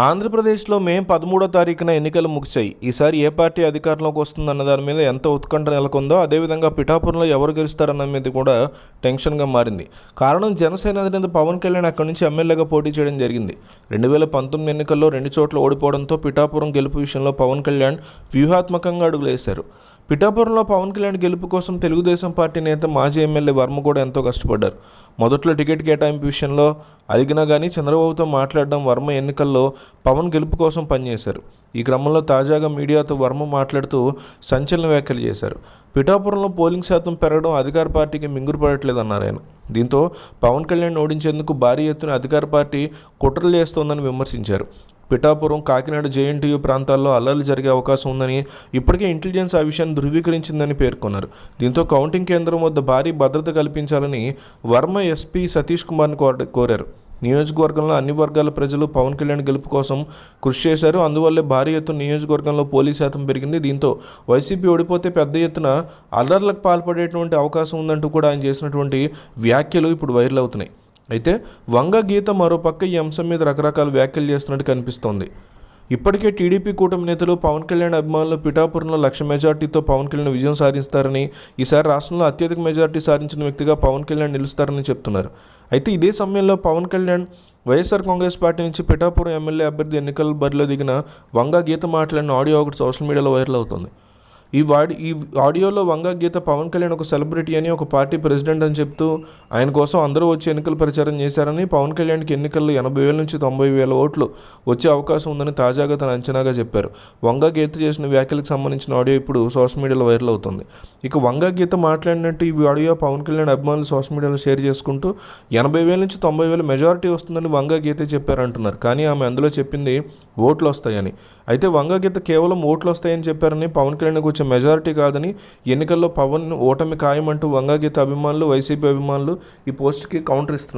ఆంధ్రప్రదేశ్లో మే 13వ తారీఖున ఎన్నికలు ముగిశాయి. ఈసారి ఏ పార్టీ అధికారంలోకి వస్తుందన్న దాని మీద ఎంత ఉత్కంఠ నెలకొందో, అదేవిధంగా పిఠాపురంలో ఎవరు గెలుస్తారన్న మీద కూడా టెన్షన్గా మారింది. కారణం, జనసేన అధినేత పవన్ కళ్యాణ్ అక్కడి నుంచి ఎమ్మెల్యేగా పోటీ చేయడం జరిగింది. 2019 ఎన్నికల్లో 2 చోట్ల ఓడిపోవడంతో పిఠాపురం గెలుపు విషయంలో పవన్ కళ్యాణ్ వ్యూహాత్మకంగా అడుగులేశారు. పిఠాపురంలో పవన్ కళ్యాణ్ గెలుపు కోసం తెలుగుదేశం పార్టీ నేత మాజీ ఎమ్మెల్యే వర్మ కూడా ఎంతో కష్టపడ్డారు. మొదట్లో టికెట్ కేటాయింపు విషయంలో అడిగినా కానీ చంద్రబాబుతో మాట్లాడడం వర్మ ఎన్నికల్లో పవన్ గెలుపు కోసం పనిచేశారు. ఈ క్రమంలో తాజాగా మీడియాతో వర్మ మాట్లాడుతూ సంచలన వ్యాఖ్యలు చేశారు. పిఠాపురంలో పోలింగ్ శాతం పెరగడం అధికార పార్టీకి మింగురుపడట్లేదన్నారు ఆయన. దీంతో పవన్ కళ్యాణ్ ఓడించేందుకు భారీ ఎత్తున అధికార పార్టీ కుట్రలు చేస్తోందని విమర్శించారు. పిఠాపురం, కాకినాడ, జేఎన్టీయూ ప్రాంతాల్లో అల్లర్లు జరిగే అవకాశం ఉందని ఇప్పటికే ఇంటెలిజెన్స్ ఆ విషయాన్ని ధృవీకరించిందని పేర్కొన్నారు. దీంతో కౌంటింగ్ కేంద్రం వద్ద భారీ భద్రత కల్పించాలని వర్మ ఎస్పీ సతీష్ కుమార్ని కోరారు. నియోజకవర్గంలో అన్ని వర్గాల ప్రజలు పవన్ కళ్యాణ్ గెలుపు కోసం కృషి చేశారు. అందువల్లే భారీ ఎత్తున నియోజకవర్గంలో పోలీస్ శాతం పెరిగింది. దీంతో వైసీపీ ఓడిపోతే పెద్ద ఎత్తున అల్లర్లకు పాల్పడేటువంటి అవకాశం ఉందంటూ కూడా ఆయన చేసినటువంటి వ్యాఖ్యలు ఇప్పుడు వైరల్ అవుతున్నాయి. అయితే వంగ గీత మరోపక్క ఈ అంశం మీద రకరకాల వ్యాఖ్యలు చేస్తున్నట్టు కనిపిస్తోంది. ఇప్పటికే టీడీపీ కూటమి నేతలు పవన్ కళ్యాణ్ అభిమానులు పిఠాపురంలో 1,00,000 మెజార్టీతో పవన్ కళ్యాణ్ విజయం సాధిస్తారని, ఈసారి రాష్ట్రంలో అత్యధిక మెజార్టీ సాధించిన వ్యక్తిగా పవన్ కళ్యాణ్ నిలుస్తారని చెప్తున్నారు. అయితే ఇదే సమయంలో పవన్ కళ్యాణ్ వైఎస్ఆర్ కాంగ్రెస్ పార్టీ నుంచి పిఠాపురం ఎమ్మెల్యే అభ్యర్థి ఎన్నికల బరిలో దిగిన వంగ గీత మాట్లాడిన ఆడియో ఒకటి సోషల్ మీడియాలో వైరల్ అవుతుంది. ఈ ఆడియోలో వంగ గీత పవన్ కళ్యాణ్ ఒక సెలబ్రిటీ అని, ఒక పార్టీ ప్రెసిడెంట్ అని చెప్తూ ఆయన కోసం అందరూ వచ్చి ఎన్నికల ప్రచారం చేశారని, పవన్ కళ్యాణ్కి ఎన్నికల్లో 80,000 నుంచి 90,000 ఓట్లు వచ్చే అవకాశం ఉందని తాజాగా తన అంచనాగా చెప్పారు. వంగ గీత చేసిన వ్యాఖ్యలకు సంబంధించిన ఆడియో ఇప్పుడు సోషల్ మీడియాలో వైరల్ అవుతుంది. ఇక వంగ గీత మాట్లాడినట్టు ఈ ఆడియో పవన్ కళ్యాణ్ అభిమానులు సోషల్ మీడియాలో షేర్ చేసుకుంటూ 80,000 నుంచి 90,000 మెజారిటీ వస్తుందని వంగ గీత చెప్పారంటున్నారు. కానీ ఆమె అందులో చెప్పింది ఓట్లు వస్తాయని. అయితే వంగ గీత కేవలం ఓట్లు వస్తాయని చెప్పారని, పవన్ కళ్యాణ్కి వచ్చే మెజారిటీ కాదని, ఎన్నికల్లో పవన్ ఓటమి ఖాయమంటూ వంగ గీత అభిమానులు, వైసీపీ అభిమానులు ఈ పోస్ట్కి కౌంటర్ ఇస్తున్నారు.